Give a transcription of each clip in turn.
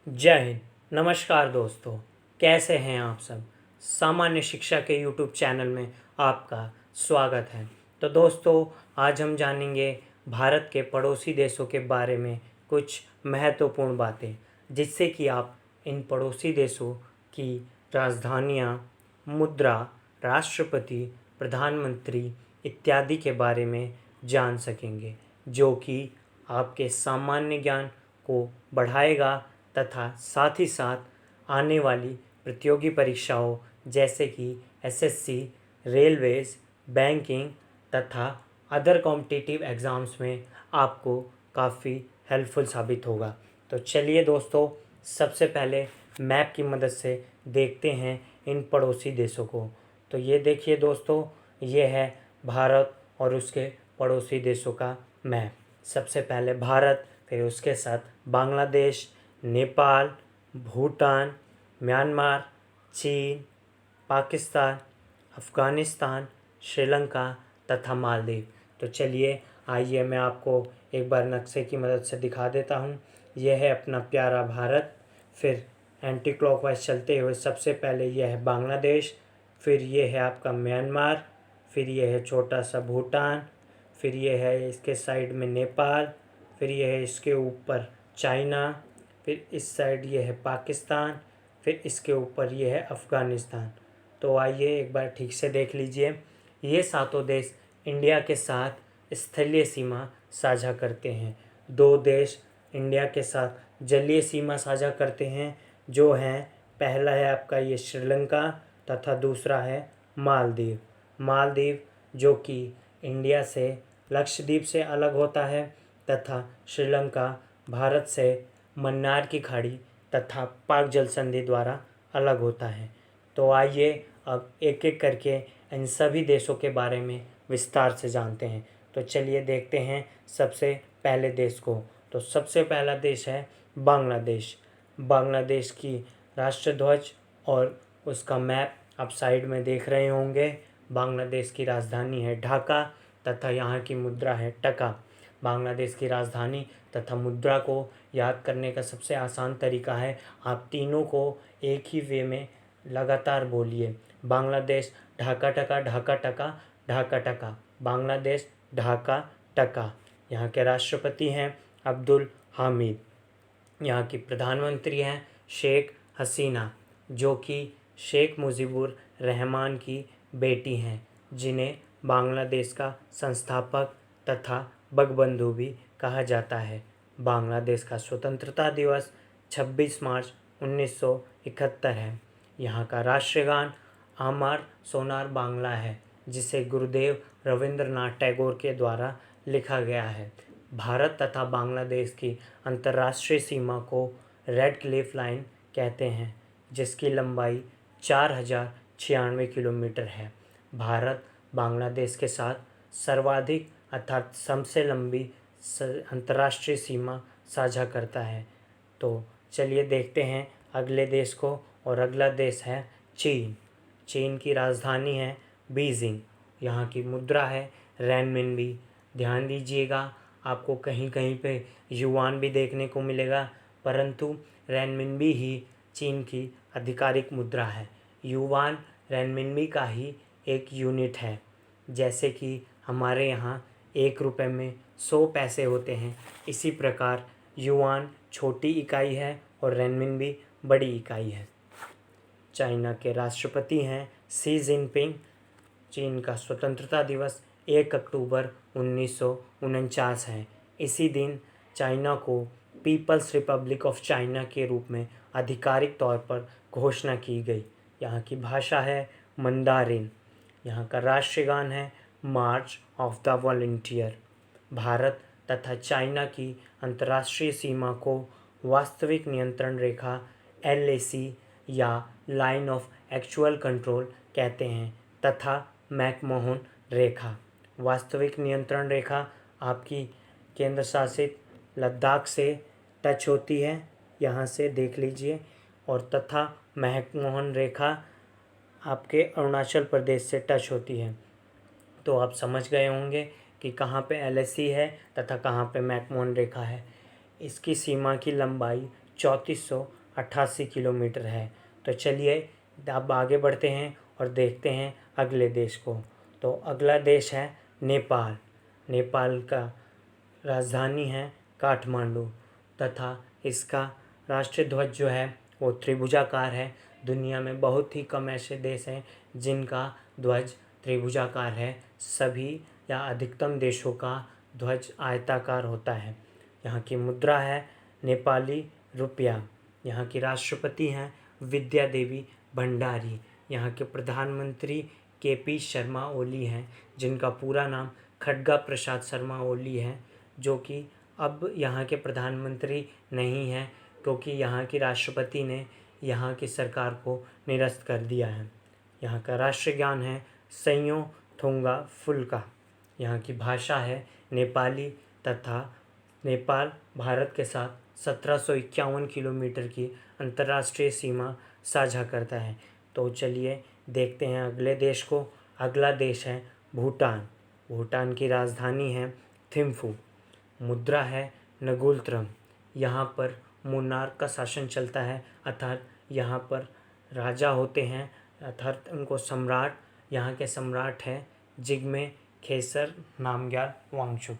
जय हिंद। नमस्कार दोस्तों, कैसे हैं आप सब। सामान्य शिक्षा के यूट्यूब चैनल में आपका स्वागत है। तो दोस्तों, आज हम जानेंगे भारत के पड़ोसी देशों के बारे में कुछ महत्वपूर्ण बातें, जिससे कि आप इन पड़ोसी देशों की राजधानियाँ, मुद्रा, राष्ट्रपति, प्रधानमंत्री इत्यादि के बारे में जान सकेंगे, जो कि आपके सामान्य ज्ञान को बढ़ाएगा तथा साथ ही साथ आने वाली प्रतियोगी परीक्षाओं जैसे कि एसएससी, रेलवेज, बैंकिंग तथा अदर कॉम्पिटिटिव एग्ज़ाम्स में आपको काफ़ी हेल्पफुल साबित होगा। तो चलिए दोस्तों, सबसे पहले मैप की मदद से देखते हैं इन पड़ोसी देशों को। तो ये देखिए दोस्तों, ये है भारत और उसके पड़ोसी देशों का मैप। सबसे पहले भारत, फिर उसके साथ बांग्लादेश, नेपाल, भूटान, म्यांमार, चीन, पाकिस्तान, अफ़गानिस्तान, श्रीलंका तथा मालदीव। तो चलिए आइए मैं आपको एक बार नक्शे की मदद से दिखा देता हूँ। यह है अपना प्यारा भारत, फिर एंटी क्लॉकवाइज चलते हुए सबसे पहले यह है बांग्लादेश, फिर ये है आपका म्यांमार, फिर ये है छोटा सा भूटान, फिर ये है इसके साइड में नेपाल, फिर ये है इसके ऊपर चाइना, फिर इस साइड ये है पाकिस्तान, फिर इसके ऊपर ये है अफ़गानिस्तान। तो आइए एक बार ठीक से देख लीजिए। ये सातों देश इंडिया के साथ स्थलीय सीमा साझा करते हैं। दो देश इंडिया के साथ जलीय सीमा साझा करते हैं, जो हैं, पहला है आपका ये श्रीलंका तथा दूसरा है मालदीव। मालदीव जो कि इंडिया से, लक्षद्वीप से अलग होता है तथा श्रीलंका भारत से मन्नार की खाड़ी तथा पाक जल संधि द्वारा अलग होता है। तो आइए अब एक एक करके इन सभी देशों के बारे में विस्तार से जानते हैं। तो चलिए देखते हैं सबसे पहले देश को। तो सबसे पहला देश है बांग्लादेश। बांग्लादेश की राष्ट्रध्वज और उसका मैप आप साइड में देख रहे होंगे। बांग्लादेश की राजधानी है ढाका तथा यहाँ की मुद्रा है टका। बांग्लादेश की राजधानी तथा मुद्रा को याद करने का सबसे आसान तरीका है, आप तीनों को एक ही वे में लगातार बोलिए। बांग्लादेश ढाका टका, ढाका टका, ढाका टका। बांग्लादेश ढाका टका। यहाँ के राष्ट्रपति हैं अब्दुल हामिद। यहाँ की प्रधानमंत्री हैं शेख हसीना, जो कि शेख मुजीबुर रहमान की बेटी हैं, जिन्हें बांग्लादेश का संस्थापक तथा बंगबंधु भी कहा जाता है। बांग्लादेश का स्वतंत्रता दिवस 26 मार्च 1971 है। यहाँ का राष्ट्रगान अमर सोनार बांग्ला है, जिसे गुरुदेव रविंद्रनाथ टैगोर के द्वारा लिखा गया है। भारत तथा बांग्लादेश की अंतर्राष्ट्रीय सीमा को रेड क्लिफ लाइन कहते हैं, जिसकी लंबाई 4096 किलोमीटर है। भारत बांग्लादेश के साथ सर्वाधिक अर्थात सबसे लंबी अंतर्राष्ट्रीय सीमा साझा करता है। तो चलिए देखते हैं अगले देश को, और अगला देश है चीन। चीन की राजधानी है बीजिंग। यहाँ की मुद्रा है रेनमिनबी। ध्यान दीजिएगा, आपको कहीं कहीं पे युआन भी देखने को मिलेगा, परंतु रेनमिनबी ही चीन की आधिकारिक मुद्रा है। युआन रेनमिनबी का ही एक यूनिट है। जैसे कि हमारे यहाँ 1 रुपये में 100 पैसे होते हैं, इसी प्रकार युआन छोटी इकाई है और रेनमिनबी बड़ी इकाई है। चाइना के राष्ट्रपति हैं शी जिनपिंग। चीन का स्वतंत्रता दिवस 1 अक्टूबर 1949 है। इसी दिन चाइना को पीपल्स रिपब्लिक ऑफ चाइना के रूप में आधिकारिक तौर पर घोषणा की गई। यहाँ की भाषा है मंदारिन। यहाँ का राष्ट्रगान है मार्च ऑफ द वॉलंटियर। भारत तथा चाइना की अंतर्राष्ट्रीय सीमा को वास्तविक नियंत्रण रेखा LAC या लाइन ऑफ एक्चुअल कंट्रोल कहते हैं तथा मैकमोहन रेखा। वास्तविक नियंत्रण रेखा आपकी केंद्र शासित लद्दाख से टच होती है, यहाँ से देख लीजिए, और तथा मैकमोहन रेखा आपके अरुणाचल प्रदेश से टच होती है। तो आप समझ गए होंगे कि कहाँ पे LAC है तथा कहाँ पे मैकमोहन रेखा है। इसकी सीमा की लंबाई 3488 किलोमीटर है। तो चलिए अब आगे बढ़ते हैं और देखते हैं अगले देश को। तो अगला देश है नेपाल। नेपाल का राजधानी है काठमांडू तथा इसका राष्ट्रीय ध्वज जो है वो त्रिभुजाकार है। दुनिया में बहुत ही कम ऐसे देश हैं जिनका ध्वज त्रिभुजाकार है। सभी या अधिकतम देशों का ध्वज आयताकार होता है। यहाँ की मुद्रा है नेपाली रुपया। यहाँ की राष्ट्रपति हैं विद्या देवी भंडारी। यहाँ के प्रधानमंत्री केपी शर्मा ओली हैं, जिनका पूरा नाम खड्गा प्रसाद शर्मा ओली है, जो कि अब यहाँ के प्रधानमंत्री नहीं हैं क्योंकि यहाँ की राष्ट्रपति ने यहाँ की सरकार को निरस्त कर दिया है। यहाँ का राष्ट्रीय गान है सैयों थोंगा फुल्का। यहाँ की भाषा है नेपाली तथा नेपाल भारत के साथ 1751 किलोमीटर की अंतर्राष्ट्रीय सीमा साझा करता है। तो चलिए देखते हैं अगले देश को। अगला देश है भूटान। भूटान की राजधानी है थिम्फू। मुद्रा है नगुलत्रम। यहाँ पर मोनार्क का शासन चलता है, अर्थात यहाँ पर राजा होते हैं, अर्थात उनको सम्राट। यहाँ के सम्राट हैं जिग्मे खेसर नामग्याल वांगचुक।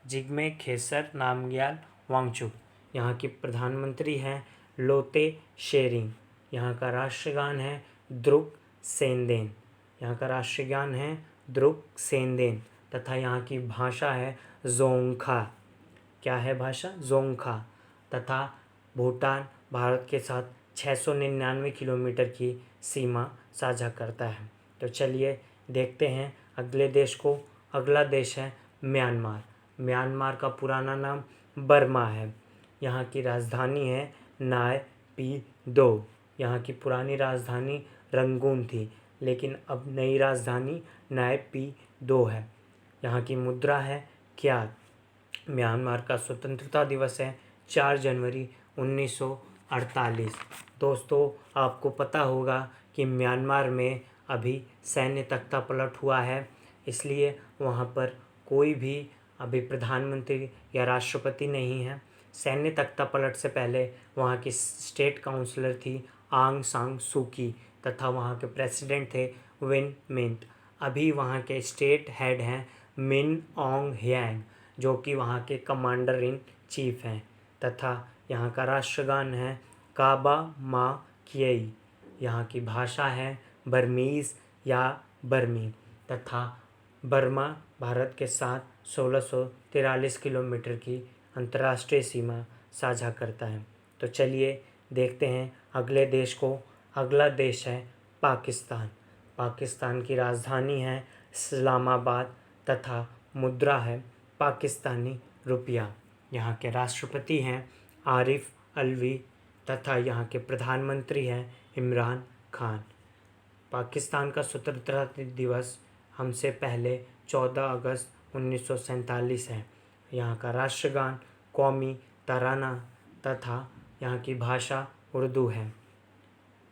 जिग्मे खेसर नामग्याल वांगचुक। यहाँ की प्रधानमंत्री हैं लोते शेरिंग। यहाँ का राष्ट्रगान है द्रुक सेंदेन। यहाँ का राष्ट्रगान है द्रुक सेंदेन तथा यहाँ की भाषा है जोंगखा। क्या है भाषा? जोंगखा। तथा भूटान भारत के साथ 699 किलोमीटर की सीमा साझा करता है। तो चलिए देखते हैं अगले देश को। अगला देश है म्यांमार। म्यांमार का पुराना नाम बर्मा है। यहाँ की राजधानी है नाय पी दो। यहाँ की पुरानी राजधानी रंगून थी, लेकिन अब नई राजधानी नाय पी दो है। यहाँ की मुद्रा है क्यात। म्यांमार का स्वतंत्रता दिवस है 4 जनवरी 1948। दोस्तों, आपको पता होगा कि म्यांमार में अभी सैन्य तख्तापलट हुआ है, इसलिए वहाँ पर कोई भी अभी प्रधानमंत्री या राष्ट्रपति नहीं है। सैन्य तख्तापलट से पहले वहाँ की स्टेट काउंसलर थी आंग सांग सूकी तथा वहाँ के प्रेसिडेंट थे विन मिंट। अभी वहाँ के स्टेट हेड हैं मिन ऑन्ग ह्यांग, जो कि वहाँ के कमांडर इन चीफ हैं। तथा यहाँ का राष्ट्रगान है काबा मा कियई। यहाँ की भाषा है बर्मीज़ या बर्मी। तथा बर्मा भारत के साथ 1643 किलोमीटर की अंतर्राष्ट्रीय सीमा साझा करता है। तो चलिए देखते हैं अगले देश को। अगला देश है पाकिस्तान। पाकिस्तान की राजधानी है इस्लामाबाद तथा मुद्रा है पाकिस्तानी रुपया। यहाँ के राष्ट्रपति हैं आरिफ अलवी तथा यहाँ के प्रधानमंत्री हैं इमरान खान। पाकिस्तान का स्वतंत्रता दिवस हमसे पहले 14 अगस्त 1947 है। यहाँ का राष्ट्रगान कौमी तराना तथा यहाँ की भाषा उर्दू है।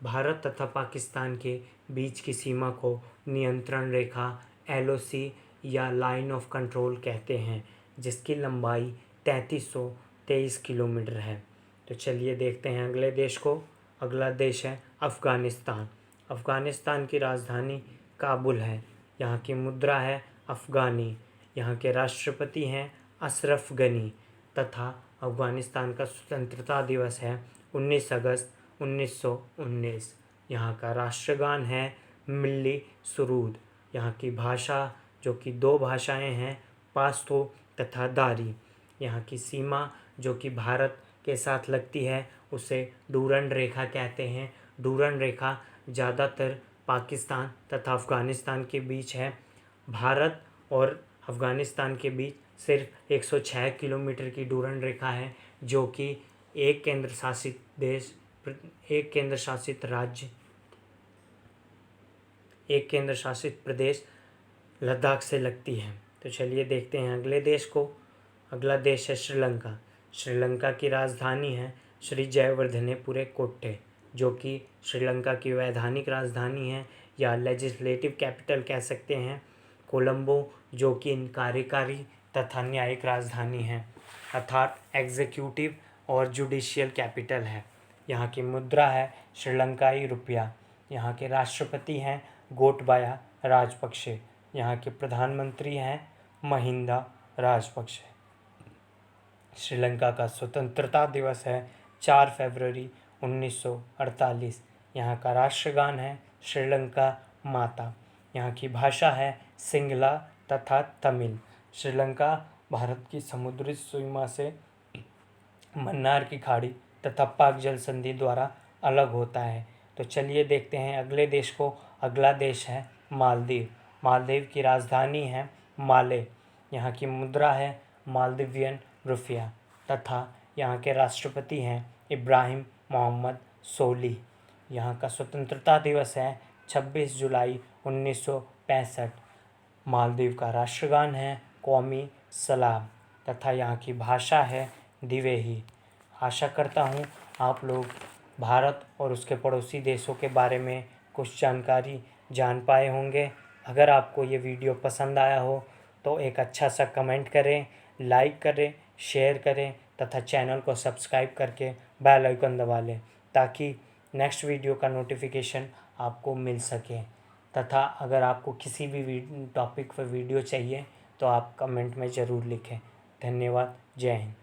भारत तथा पाकिस्तान के बीच की सीमा को नियंत्रण रेखा LOC या लाइन ऑफ कंट्रोल कहते हैं, जिसकी लंबाई 3323 किलोमीटर है। तो चलिए देखते हैं अगले देश को। अगला देश है अफ़गानिस्तान। अफ़गानिस्तान की राजधानी काबुल है। यहाँ की मुद्रा है अफ़गानी। यहाँ के राष्ट्रपति हैं अशरफ गनी तथा अफ़गानिस्तान का स्वतंत्रता दिवस है 19 अगस्त 1919। यहाँ का राष्ट्रगान है मिल्ली सुरूद। यहाँ की भाषा जो कि 2 भाषाएं हैं पाश्तो तथा दारी। यहाँ की सीमा जो कि भारत के साथ लगती है उसे डूरंड रेखा कहते हैं। डूरंड रेखा ज़्यादातर पाकिस्तान तथा अफ़गानिस्तान के बीच है। भारत और अफ़गानिस्तान के बीच सिर्फ 106 किलोमीटर की डूरंड रेखा है, जो कि एक केंद्र शासित प्रदेश लद्दाख से लगती है। तो चलिए देखते हैं अगले देश को। अगला देश है श्रीलंका। श्रीलंका की राजधानी है श्री जयवर्धनेपुरे कोट्टे, जो कि श्रीलंका की वैधानिक राजधानी है या लेजिस्लेटिव कैपिटल कह सकते हैं। कोलंबो, जो कि कार्यकारी तथा न्यायिक राजधानी है। अर्थात एग्जीक्यूटिव और जुडिशियल कैपिटल है। यहाँ की मुद्रा है श्रीलंकाई रुपया। यहाँ के राष्ट्रपति हैं गोटबाया राजपक्षे। यहाँ के प्रधानमंत्री हैं महिंदा राजपक्षे। श्रीलंका का स्वतंत्रता दिवस है 4 फरवरी 1948। यहाँ का राष्ट्रगान है श्रीलंका माता। यहाँ की भाषा है सिंगला तथा तमिल। श्रीलंका भारत की समुद्री सीमा से मन्नार की खाड़ी तथा पाक जल संधि द्वारा अलग होता है। तो चलिए देखते हैं अगले देश को। अगला देश है मालदीव। मालदीव की राजधानी है माले। यहाँ की मुद्रा है मालदीवियन रुपया तथा यहाँ के राष्ट्रपति हैं इब्राहिम मोहम्मद सोलिह। यहाँ का स्वतंत्रता दिवस है 26 जुलाई 1965। मालदीव का राष्ट्रगान है कौमी सलाम तथा यहाँ की भाषा है दिवेही। आशा करता हूँ आप लोग भारत और उसके पड़ोसी देशों के बारे में कुछ जानकारी जान पाए होंगे। अगर आपको ये वीडियो पसंद आया हो तो एक अच्छा सा कमेंट करें, लाइक करें, शेयर करें तथा चैनल को सब्सक्राइब करके बेल आइकन दबा लें ताकि नेक्स्ट वीडियो का नोटिफिकेशन आपको मिल सके। तथा अगर आपको किसी भी टॉपिक पर वीडियो चाहिए तो आप कमेंट में ज़रूर लिखें। धन्यवाद। जय हिंद।